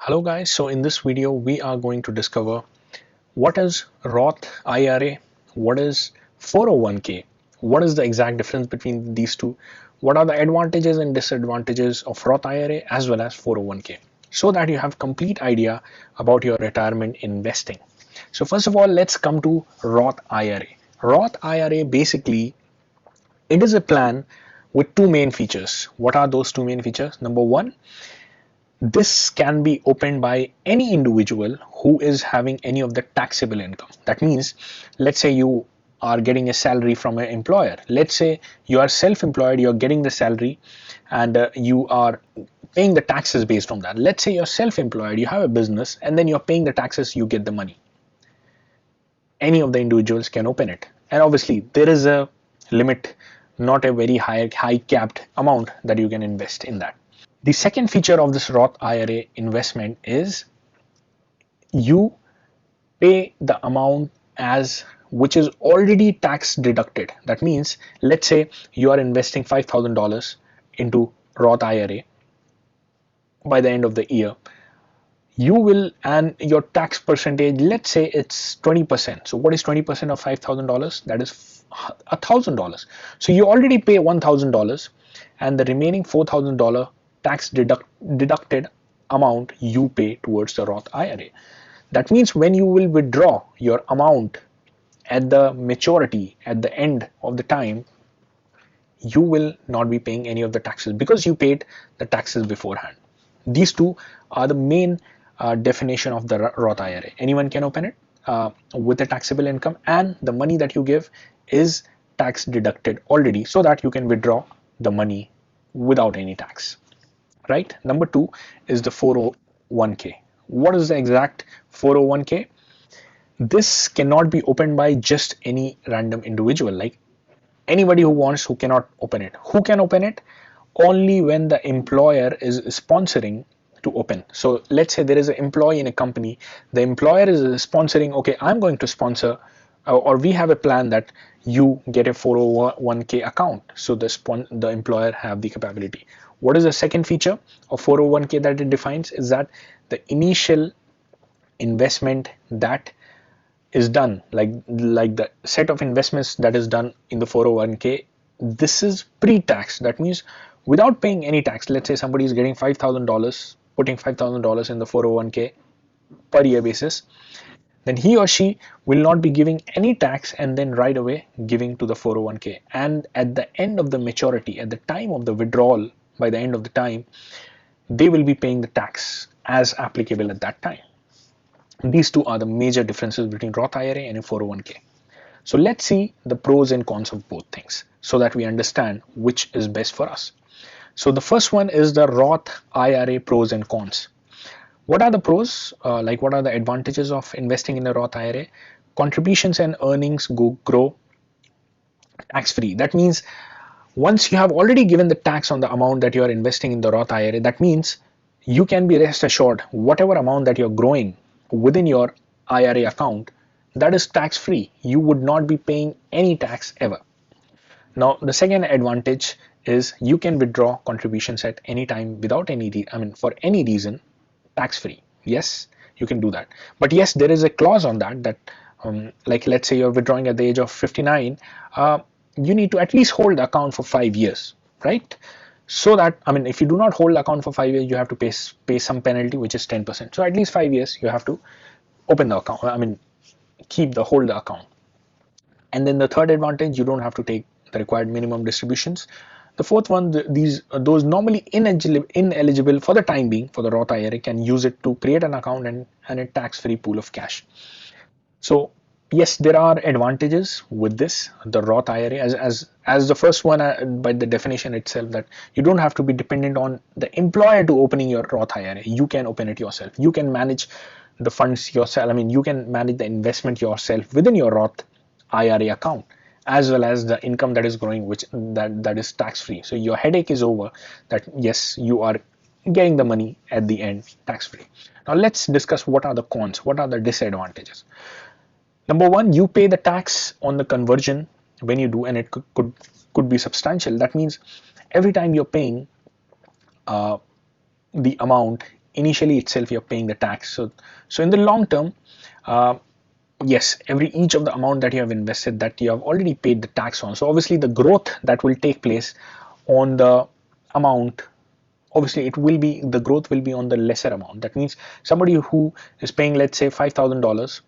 Hello guys, so in this video we are going to discover what is Roth IRA, what is 401k, what is the exact difference between these two, what are the advantages and disadvantages of Roth IRA as well as 401k, so that you have complete idea about your retirement investing. So first of all, let's come to Roth IRA. Roth IRA basically it is a plan with two main features. What are those two main features? Number one, this can be opened by any individual who is having any of the taxable income. That means, let's say you are getting a salary from an employer. Let's say you are self-employed, you're getting the salary and you are paying the taxes based on that. Let's say you're self-employed, you have a business and then you're paying the taxes, you get the money. Any of the individuals can open it. And obviously there is a limit, not a very high capped amount that you can invest in that. The second feature of this Roth IRA investment is you pay the amount as which is already tax deducted. That means, let's say you are investing $5,000 into Roth IRA by the end of the year. You will, and your tax percentage, let's say it's 20%. So what is 20% of $5,000? That is $1,000. So you already pay $1,000 and the remaining $4,000 tax deducted amount you pay towards the Roth IRA. That means when you will withdraw your amount at the maturity, at the end of the time, you will not be paying any of the taxes because you paid the taxes beforehand. These two are the main definition of the Roth IRA. Anyone can open it with a taxable income, and the money that you give is tax deducted already, so that you can withdraw the money without any tax. Right? Number two is the 401k. What is the exact 401k? This cannot be opened by just any random individual, like anybody who wants, who cannot open it. Who can open it? Only when the employer is sponsoring to open. So let's say there is an employee in a company, the employer is sponsoring, okay, I'm going to sponsor, or we have a plan that you get a 401k account. So the employer have the capability. What is the second feature of 401k that it defines is that the initial investment that is done, like the set of investments that is done in the 401k, this is pre-tax. That means without paying any tax. Let's say somebody is getting $5,000, putting $5,000 in the 401k per year basis, then he or she will not be giving any tax and then right away giving to the 401k. And at the end of the maturity, at the time of the withdrawal, by the end of the time, they will be paying the tax as applicable at that time. These two are the major differences between Roth IRA and a 401k. So let's see the pros and cons of both things so that we understand which is best for us. So the first one is the Roth IRA pros and cons. What are the pros? What are the advantages of investing in a Roth IRA? Contributions and earnings grow tax-free. That means once you have already given the tax on the amount that you are investing in the Roth IRA, that means you can be rest assured whatever amount that you're growing within your IRA account, that is tax-free. You would not be paying any tax ever. Now, the second advantage is you can withdraw contributions at any time without any, for any reason, tax-free. Yes, you can do that. But yes, there is a clause on that like let's say you're withdrawing at the age of 59, you need to at least hold the account for 5 years, right? So that, if you do not hold the account for 5 years, you have to pay some penalty, which is 10%. So at least 5 years you have to open the account, hold the account. And then the third advantage, you don't have to take the required minimum distributions. The fourth one, those normally ineligible for the time being for the Roth IRA can use it to create an account and a tax-free pool of cash. So yes, there are advantages with this, the Roth IRA, as the first one by the definition itself, that you don't have to be dependent on the employer to opening your Roth IRA. You can open it yourself. You can manage the funds yourself. You can manage the investment yourself within your Roth IRA account, as well as the income that is growing, which that is tax-free. So your headache is over, that yes, you are getting the money at the end tax-free. Now let's discuss what are the cons, what are the disadvantages. Number one, you pay the tax on the conversion when you do, and it could be substantial. That means every time you're paying the amount initially itself you're paying the tax. So in the long term, yes, each of the amount that you have invested, that you have already paid the tax on. So obviously the growth that will take place on the amount, obviously the growth will be on the lesser amount. That means somebody who is paying, let's say, $5,000,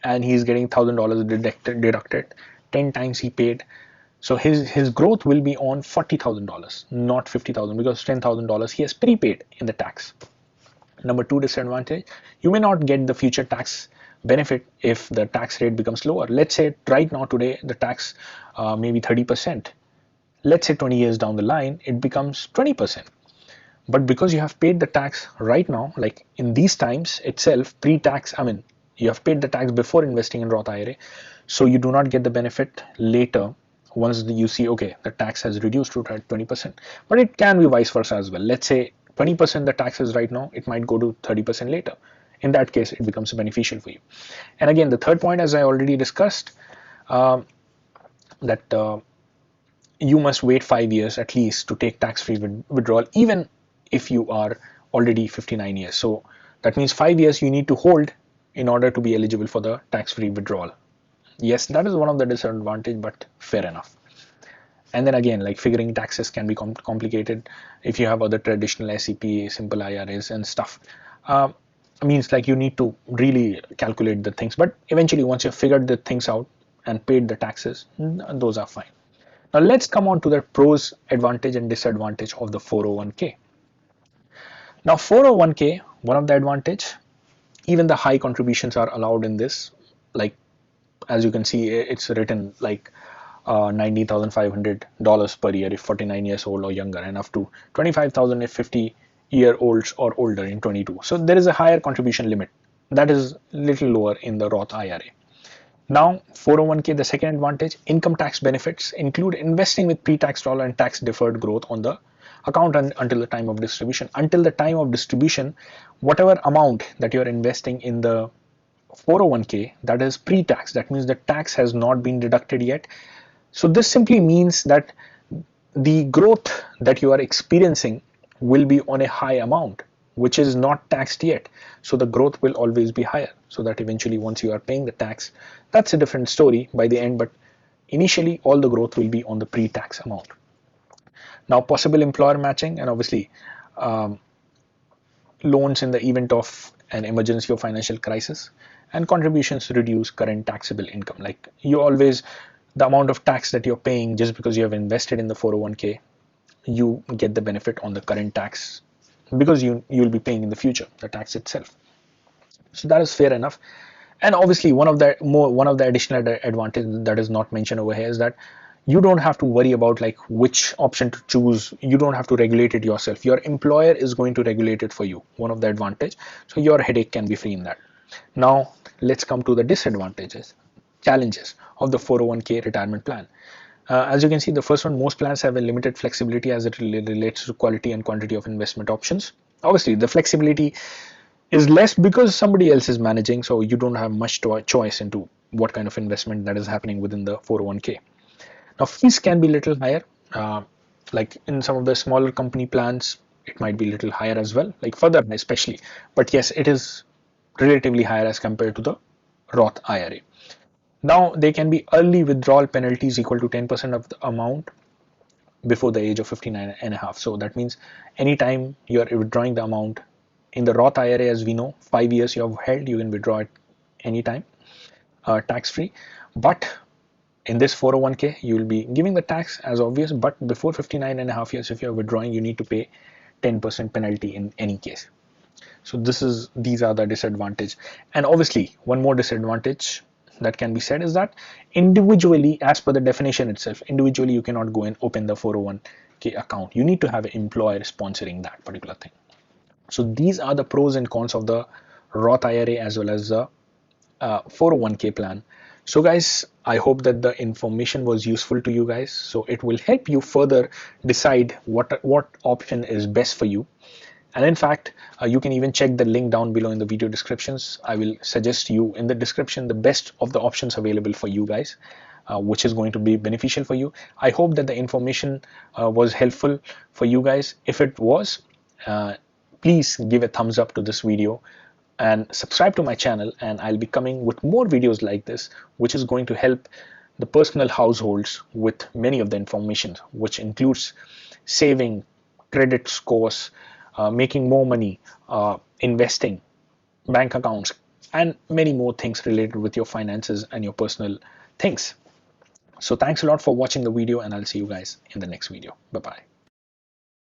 and he's getting $1,000 deducted 10 times he paid. So his growth will be on $40,000, not 50,000, because $10,000 he has prepaid in the tax. Number two disadvantage, you may not get the future tax benefit if the tax rate becomes lower. Let's say right now today the tax may be 30%. Let's say 20 years down the line it becomes 20%. But because you have paid the tax right now, like in these times itself, pre-tax, I mean, you have paid the tax before investing in Roth IRA, so you do not get the benefit later once you see, okay, the tax has reduced to 20%. But it can be vice versa as well. Let's say 20% the tax is right now, it might go to 30% later. In that case, it becomes beneficial for you. And again, the third point, as I already discussed, that you must wait 5 years at least to take tax-free withdrawal, even if you are already 59 years. So that means 5 years you need to hold in order to be eligible for the tax-free withdrawal. Yes, that is one of the disadvantage, but fair enough. And then again, like figuring taxes can be complicated if you have other traditional SEP, simple IRAs and stuff. Means like you need to really calculate the things, but eventually once you've figured the things out and paid the taxes, those are fine. Now let's come on to the pros, advantage and disadvantage of the 401k. Now 401k, one of the advantage, even the high contributions are allowed in this. Like as you can see, it's written like $19,500 per year if 49 years old or younger, and up to 25,000 if 50-year-olds or older in 22. So there is a higher contribution limit that is little lower in the Roth IRA. Now 401k, the second advantage, income tax benefits include investing with pre-tax dollar and tax deferred growth on the account until the time of distribution. Until the time of distribution, whatever amount that you are investing in the 401k, that is pre-tax. That means the tax has not been deducted yet. So this simply means that the growth that you are experiencing will be on a high amount, which is not taxed yet. So the growth will always be higher, so that eventually once you are paying the tax, that's a different story by the end, but initially all the growth will be on the pre-tax amount. Now possible employer matching, and obviously loans in the event of an emergency or financial crisis, and contributions reduce current taxable income. Like you always, the amount of tax that you're paying just because you have invested in the 401k, you get the benefit on the current tax because you'll be paying in the future the tax itself. So that is fair enough. And obviously one of the additional advantage that is not mentioned over here is that you don't have to worry about like which option to choose. You don't have to regulate it yourself. Your employer is going to regulate it for you. One of the advantage. So your headache can be free in that. Now let's come to the disadvantages, challenges of the 401k retirement plan. As you can see, the first one, most plans have a limited flexibility as it relates to quality and quantity of investment options. Obviously the flexibility is less because somebody else is managing, so you don't have much choice into what kind of investment that is happening within the 401k. Now fees can be little higher, like in some of the smaller company plans it might be little higher as well, like further especially, but yes, it is relatively higher as compared to the Roth IRA. Now there can be early withdrawal penalties equal to 10% of the amount before the age of 59 and a half. So that means anytime you are withdrawing the amount in the Roth IRA, as we know, 5 years you have held, you can withdraw it anytime, tax free. But in this 401k, you will be giving the tax as obvious, but before 59 and a half years, if you are withdrawing, you need to pay 10% penalty in any case. So these are the disadvantage. And obviously one more disadvantage that can be said is that individually, as per the definition itself, individually you cannot go and open the 401k account. You need to have an employer sponsoring that particular thing. So these are the pros and cons of the Roth IRA as well as the 401k plan. So guys, I hope that the information was useful to you guys. So it will help you further decide what option is best for you. And in fact, you can even check the link down below in the video descriptions. I will suggest you in the description the best of the options available for you guys, which is going to be beneficial for you. I hope that the information was helpful for you guys. If it was, please give a thumbs up to this video and subscribe to my channel, and I'll be coming with more videos like this, which is going to help the personal households with many of the information, which includes saving, credit scores, making more money, investing, bank accounts, and many more things related with your finances and your personal things. So thanks a lot for watching the video, and I'll see you guys in the next video. Bye bye.